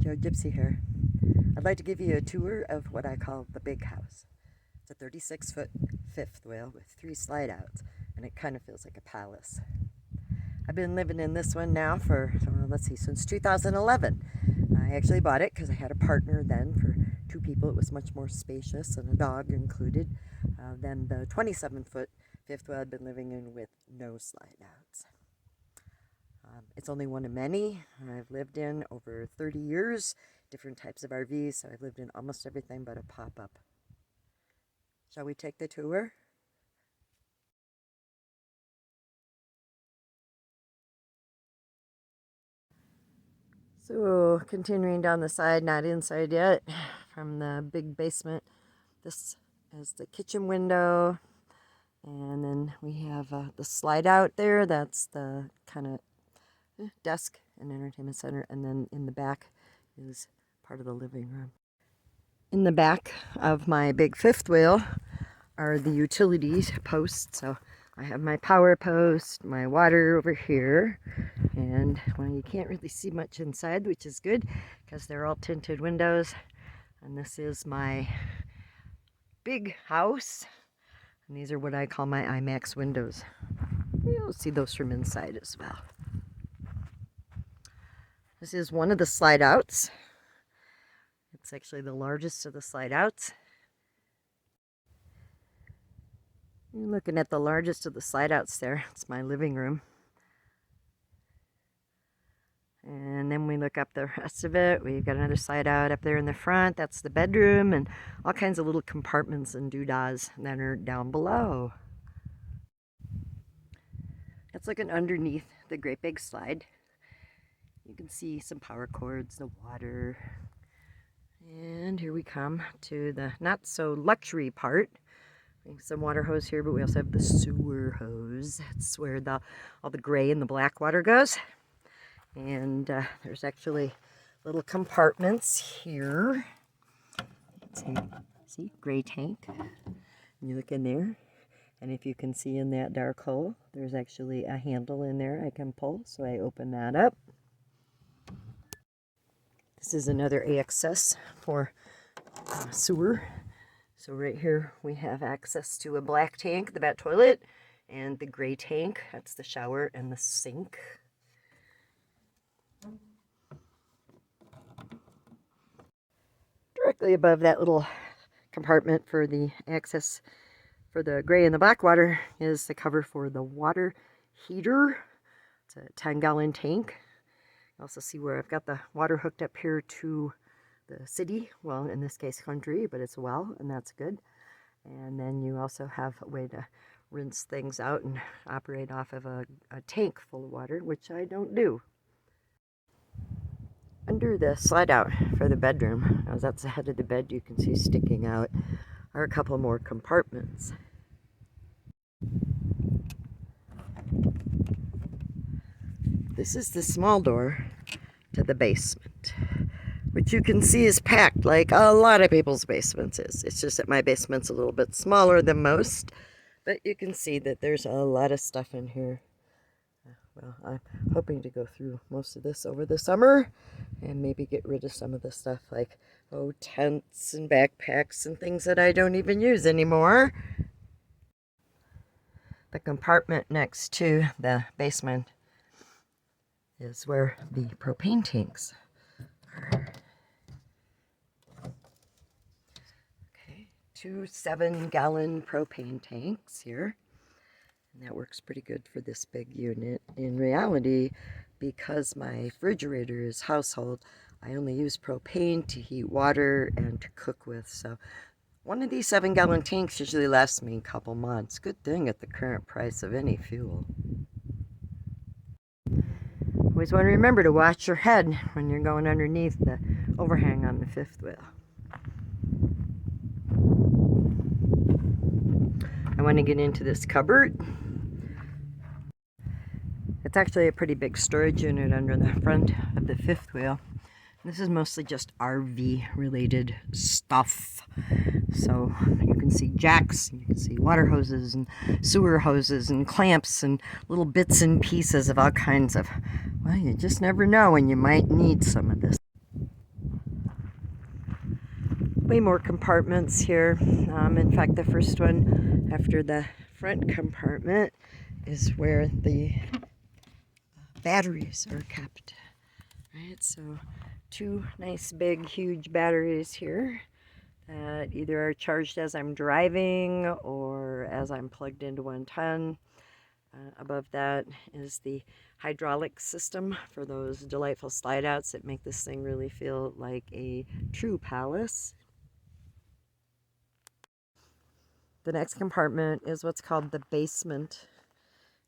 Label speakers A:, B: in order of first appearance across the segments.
A: Joe Gypsy here. I'd like to give you a tour of what I call the big house. It's a 36-foot fifth wheel with 3 slide outs, and it kind of feels like a palace. I've been living in this one now for, since 2011. I actually bought it because I had a partner then for 2 people. It was much more spacious and a dog included than the 27-foot fifth wheel I'd been living in with no slide outs. It's only one of many I've lived in over 30 years, different types of RVs, so I've lived in almost everything but a pop-up. Shall we take the tour? So, continuing down the side, not inside yet, from the big basement, this is the kitchen window, and then we have the slide out there. That's the kind of desk and entertainment center, and then in the back is part of the living room. In the back of my big fifth wheel are the utilities posts. So I have my power post, my water over here, and well, you can't really see much inside, which is good because they're all tinted windows. And this is my big house, and these are what I call my IMAX windows. You'll see those from inside as well. This is one of the slide outs. It's actually the largest of the slide outs. You're looking at the largest of the slide outs there. It's my living room. And then we look up the rest of it. We've got another slide out up there in the front. That's the bedroom, and all kinds of little compartments and doodahs that are down below. That's looking underneath the great big slide. You can see some power cords, the water. And here we come to the not so luxury part. Some water hose here, but we also have the sewer hose. That's where all the gray and the black water goes. And there's actually little compartments here. See, gray tank. And you look in there, and if you can see in that dark hole, there's actually a handle in there I can pull. So I open that up. This is another access for sewer. So right here we have access to a black tank, the bat toilet, and the gray tank. That's the shower and the sink. Directly above that little compartment for the access for the gray and the black water is the cover for the water heater. It's a 10-gallon tank. You also see where I've got the water hooked up here to the city, well, in this case country, but it's a well, and that's good. And then you also have a way to rinse things out and operate off of a tank full of water, which I don't do. Under the slide out for the bedroom, as that's the head of the bed, you can see sticking out are a couple more compartments. This is the small door to the basement, which you can see is packed like a lot of people's basements is. It's just that my basement's a little bit smaller than most, but you can see that there's a lot of stuff in here. Well, I'm hoping to go through most of this over the summer and maybe get rid of some of the stuff like, tents and backpacks and things that I don't even use anymore. The compartment next to the basement is where the propane tanks are. Okay, 2 7-gallon propane tanks here. And that works pretty good for this big unit. In reality, because my refrigerator is household, I only use propane to heat water and to cook with. So one of these 7-gallon tanks usually lasts me a couple months. Good thing at the current price of any fuel. Always want to remember to watch your head when you're going underneath the overhang on the fifth wheel. I want to get into this cupboard. It's actually a pretty big storage unit under the front of the fifth wheel. This is mostly just RV related stuff. So you can see jacks, you can see water hoses and sewer hoses and clamps and little bits and pieces of all kinds of, well, you just never know when you might need some of this. way more compartments here. In fact, the first one after the front compartment is where the batteries are kept. Right, so two nice big huge batteries here that either are charged as I'm driving or as I'm plugged into 110. Above that is the hydraulic system for those delightful slide outs that make this thing really feel like a true palace. The next compartment is what's called the basement,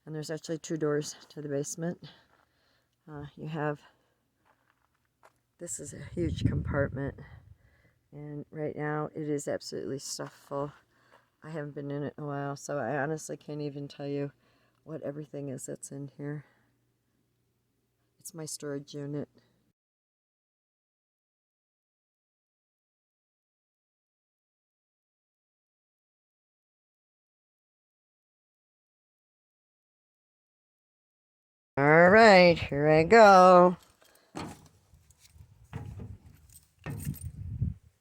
A: and there's actually two doors to the basement. You have, this is a huge compartment, and right now it is absolutely stuffed full. I haven't been in it in a while, so I honestly can't even tell you what everything is that's in here. It's my storage unit. All right, here I go.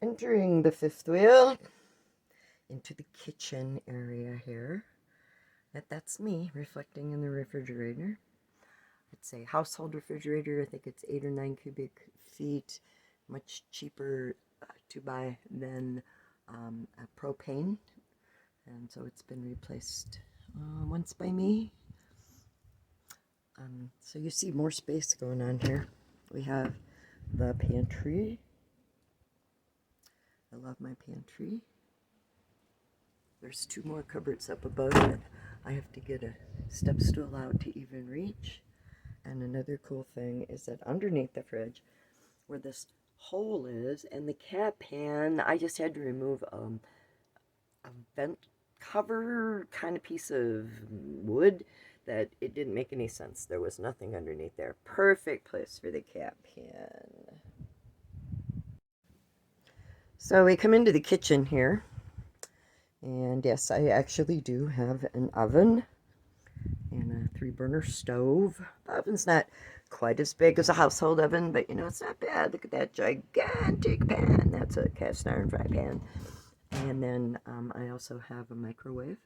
A: Entering the fifth wheel into the kitchen area here. That's me reflecting in the refrigerator. It's a household refrigerator. I think it's 8 or 9 cubic feet. Much cheaper to buy than a propane. And so it's been replaced once by me. So you see more space going on here. We have the pantry. I love my pantry. There's 2 more cupboards up above it. I have to get a step stool out to even reach. And another cool thing is that underneath the fridge, where this hole is, and the cat pan, I just had to remove a vent cover kind of piece of wood that it didn't make any sense. There was nothing underneath there. Perfect place for the cat pan. So we come into the kitchen here, and yes, I actually do have an oven and a 3-burner stove. The oven's not quite as big as a household oven, but you know, it's not bad. Look at that gigantic pan. That's a cast iron fry pan. And then I also have a microwave.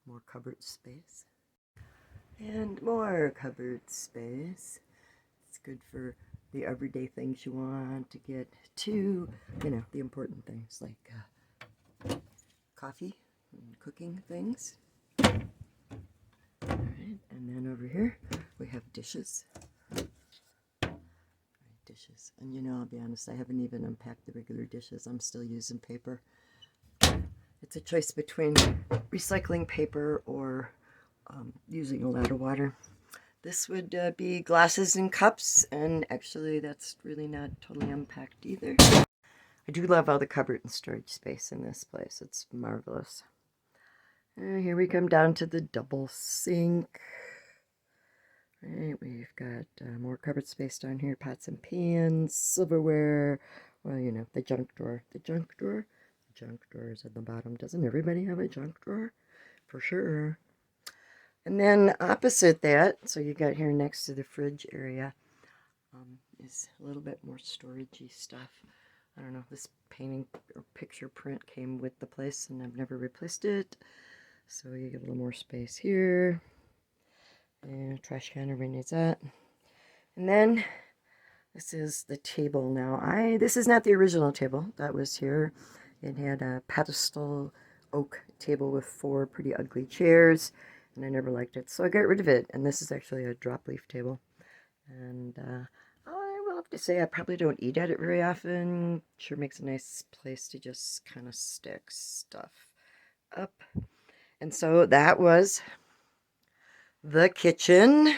A: More cupboard space. And more cupboard space. It's good for the everyday things you want to get to, you know, the important things like coffee and cooking things. Alright, and then over here we have dishes. Dishes. And you know, I'll be honest, I haven't even unpacked the regular dishes. I'm still using paper. It's a choice between recycling paper or using a lot of water. This would be glasses and cups, and actually that's really not totally unpacked either. I do love all the cupboard and storage space in this place. It's marvelous. And here we come down to the double sink. Right, we've got more cupboard space down here, pots and pans, silverware, well, you know, the junk drawer. The junk drawer? The junk drawer is at the bottom. Doesn't everybody have a junk drawer? For sure. And then opposite that, so you got here next to the fridge area, is a little bit more storagey stuff. I don't know, this painting or picture print came with the place and I've never replaced it. So you get a little more space here. And trash can, everybody needs that. And then this is the table now. This is not the original table that was here. It had a pedestal oak table with 4 pretty ugly chairs, and I never liked it, so I got rid of it. And this is actually a drop leaf table. And I will have to say I probably don't eat at it very often. Sure makes a nice place to just kind of stick stuff up. And so that was the kitchen.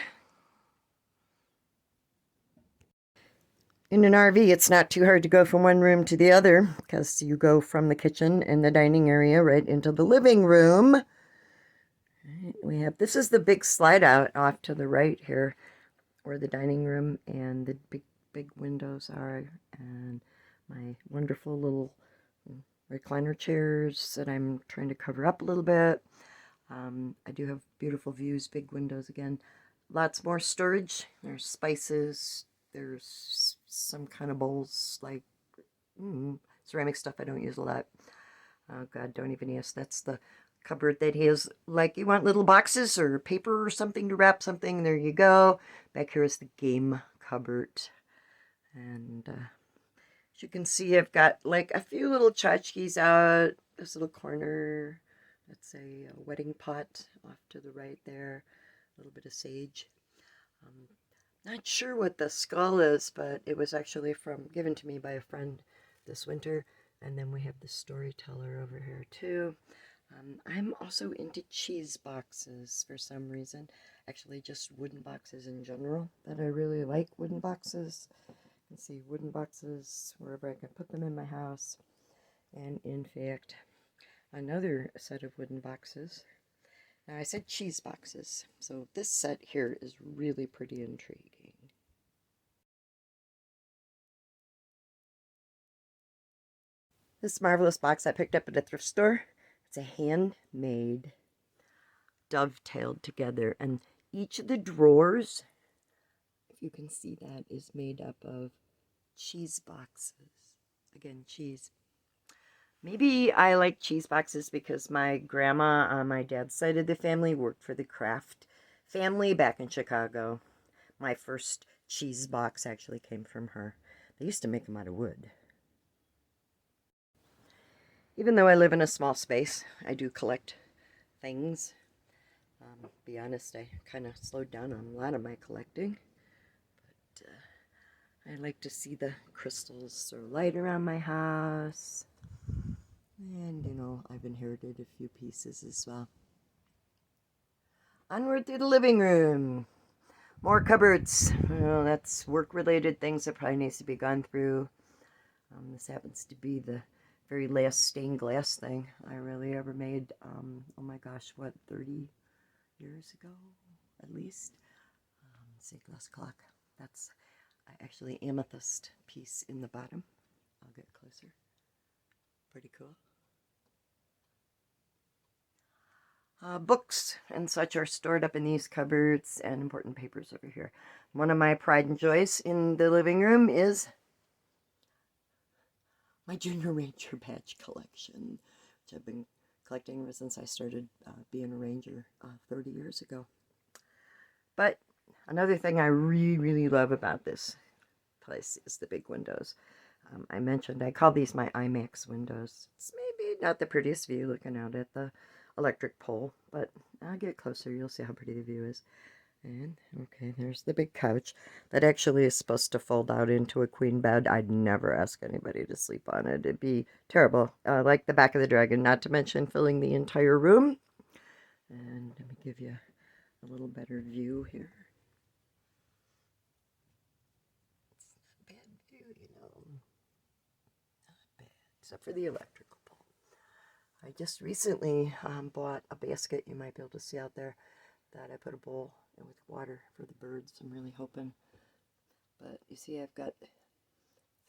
A: In an RV, it's not too hard to go from one room to the other because you go from the kitchen and the dining area right into the living room. We have, this is the big slide out off to the right here where the dining room and the big windows are, and my wonderful little recliner chairs that I'm trying to cover up a little bit. I do have beautiful views, big windows again. Lots more storage. There's spices, there's some kind of bowls, like ceramic stuff I don't use a lot. Oh God, don't even ask. That's the cupboard that has, like, you want little boxes or paper or something to wrap something. There you go. Back here is the game cupboard. And as you can see, I've got like a few little tchotchkes out. This little corner, that's a wedding pot off to the right there. A little bit of sage. Not sure what the skull is, but it was actually given to me by a friend this winter. And then we have the storyteller over here too. I'm also into cheese boxes for some reason. Actually, just wooden boxes in general, that I really like wooden boxes. You can see wooden boxes wherever I can put them in my house. And in fact, another set of wooden boxes. Now I said cheese boxes, so this set here is really pretty intriguing. This marvelous box I picked up at a thrift store. It's a handmade, dovetailed together, and each of the drawers, if you can see that, is made up of cheese boxes. Again, cheese. Maybe I like cheese boxes because my grandma on my dad's side of the family worked for the Kraft family back in Chicago. My first cheese box actually came from her. They used to make them out of wood. Even though I live in a small space, I do collect things. Be honest, I kind of slowed down on a lot of my collecting. But I like to see the crystals or light around my house. And, you know, I've inherited a few pieces as well. Onward through the living room. More cupboards. Well, that's work-related things that probably needs to be gone through. This happens to be the very last stained glass thing I really ever made. Oh my gosh, what, 30 years ago at least? Let's see, glass clock. That's actually amethyst piece in the bottom. I'll get closer. Pretty cool. Books and such are stored up in these cupboards, and important papers over here. One of my pride and joys in the living room is my Junior Ranger badge collection, which I've been collecting ever since I started being a ranger 30 years ago. But another thing I really love about this place is the big windows. I mentioned I call these my IMAX windows. It's maybe not the prettiest view looking out at the electric pole, but I'll get closer, you'll see how pretty the view is. And, okay, there's the big couch that actually is supposed to fold out into a queen bed. I'd never ask anybody to sleep on it. It'd be terrible. Like the back of the dragon, not to mention filling the entire room. And let me give you a little better view here. It's not a bad view, you know. Not bad, except for the electrical pole. I just recently bought a basket you might be able to see out there that I put a bowl in with water for the birds. I'm really hoping. But you see I've got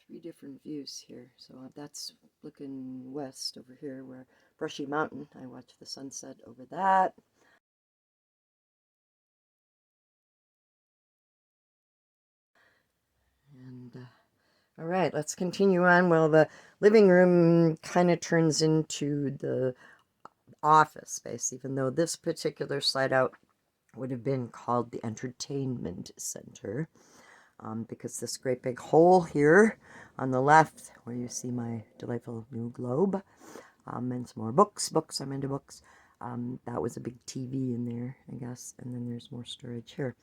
A: 3 different views here. So that's looking west over here where Brushy Mountain. I watch the sunset over that. And all right, let's continue on. Well, the living room kind of turns into the office space, even though this particular slide out would have been called the entertainment center, because this great big hole here on the left where you see my delightful new globe, and some more books. I'm into books. That was a big TV in there, I guess, and then there's more storage here.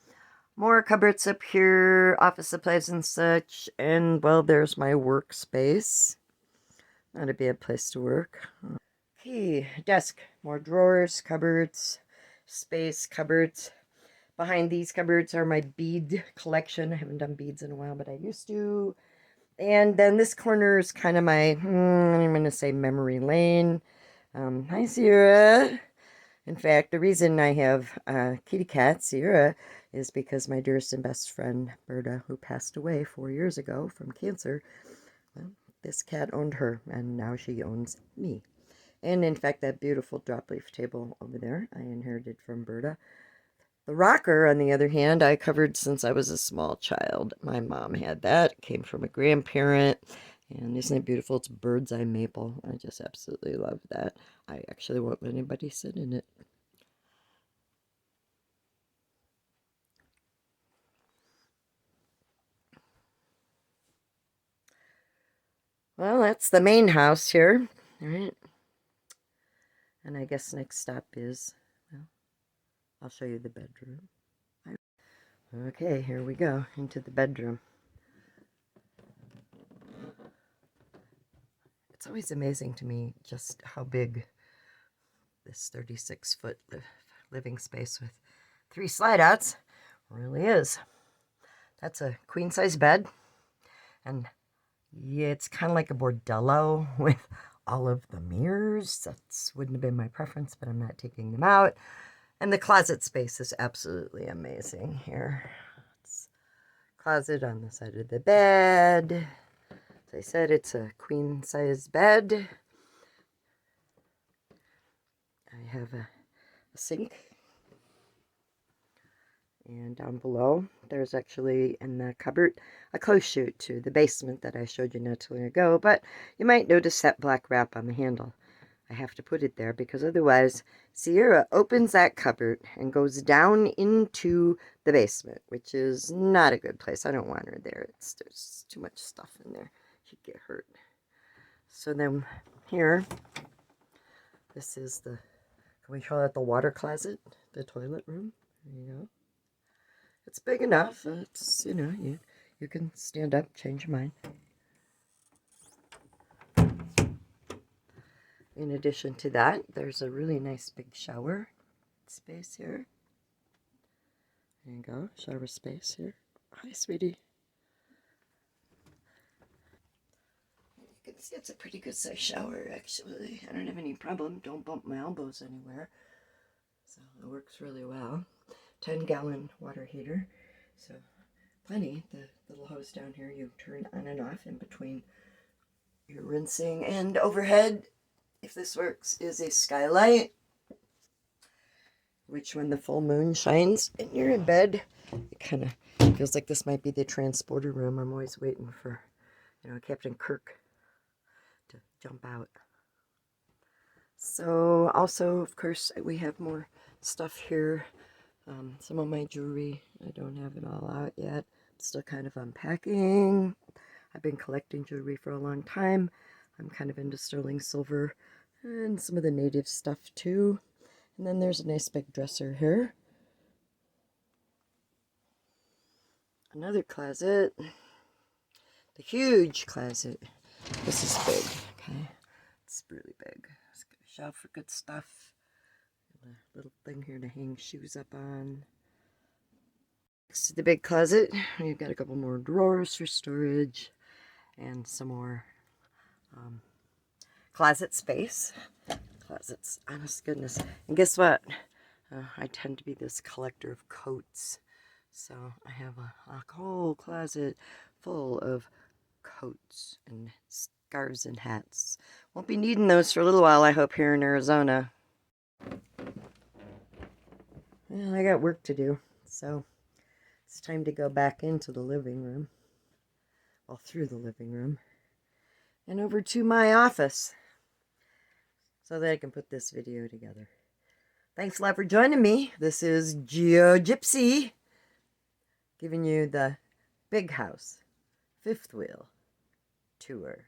A: More cupboards up here, office supplies and such, and, well, there's my workspace. Not a bad place to work. Okay, desk, more drawers, cupboards, space, cupboards. Behind these cupboards are my bead collection. I haven't done beads in a while, but I used to. And then this corner is kind of my, I'm going to say memory lane. Hi, Sierra. In fact, the reason I have kitty cat, Sierra, is because my dearest and best friend, Berta, who passed away 4 years ago from cancer, well, this cat owned her, and now she owns me. And in fact, that beautiful drop leaf table over there, I inherited from Berta. The rocker, on the other hand, I covered since I was a small child. My mom had that. It came from a grandparent. And isn't it beautiful? It's bird's eye maple. I just absolutely love that. I actually won't let anybody sit in it. Well, that's the main house here. All right. And I guess next stop is, well, I'll show you the bedroom. Okay, here we go into the bedroom. It's always amazing to me just how big this 36-foot living space with 3 slide outs really is. That's a queen size bed, and yeah, it's kind of like a bordello with all of the mirrors. That wouldn't have been my preference, but I'm not taking them out. And the closet space is absolutely amazing here. It's a closet on the side of the bed. As I said, it's a queen size bed. I have a sink. And down below, there's actually in the cupboard a close chute to the basement that I showed you not too long ago. But you might notice that black wrap on the handle. I have to put it there because otherwise Sierra opens that cupboard and goes down into the basement, which is not a good place. I don't want her there. There's too much stuff in there. She'd get hurt. So then here, this is the, can we call it the water closet? The toilet room. There you go. It's big enough. It's, you know, you can stand up, change your mind. In addition to that, there's a really nice big shower space here. There you go, shower space here. Hi, sweetie. You can see it's a pretty good size shower, actually. I don't have any problem. Don't bump my elbows anywhere. So it works really well. 10-gallon water heater. So plenty. The little hose down here you turn on and off in between your rinsing. And overhead, if this works, is a skylight, which when the full moon shines and you're in bed, it kind of feels like this might be the transporter room. I'm always waiting for, you know, Captain Kirk to jump out. So also, of course, we have more stuff here. Some of my jewelry, I don't have it all out yet. I'm still kind of unpacking. I've been collecting jewelry for a long time. I'm kind of into sterling silver and some of the native stuff too. And then there's a nice big dresser here. Another closet. The huge closet. This is big, okay? It's really big. It's got a shelf for good stuff. A little thing here to hang shoes up on. Next to the big closet, we've got a couple more drawers for storage and some more closet space. Closets, honest goodness. And guess what? I tend to be this collector of coats. So I have a whole closet full of coats and scarves and hats. Won't be needing those for a little while, I hope, here in Arizona. Well, I got work to do, so it's time to go back into the living room. Well, through the living room. And over to my office so that I can put this video together. Thanks a lot for joining me. This is Geo Gypsy giving you the Big House 5th Wheel tour.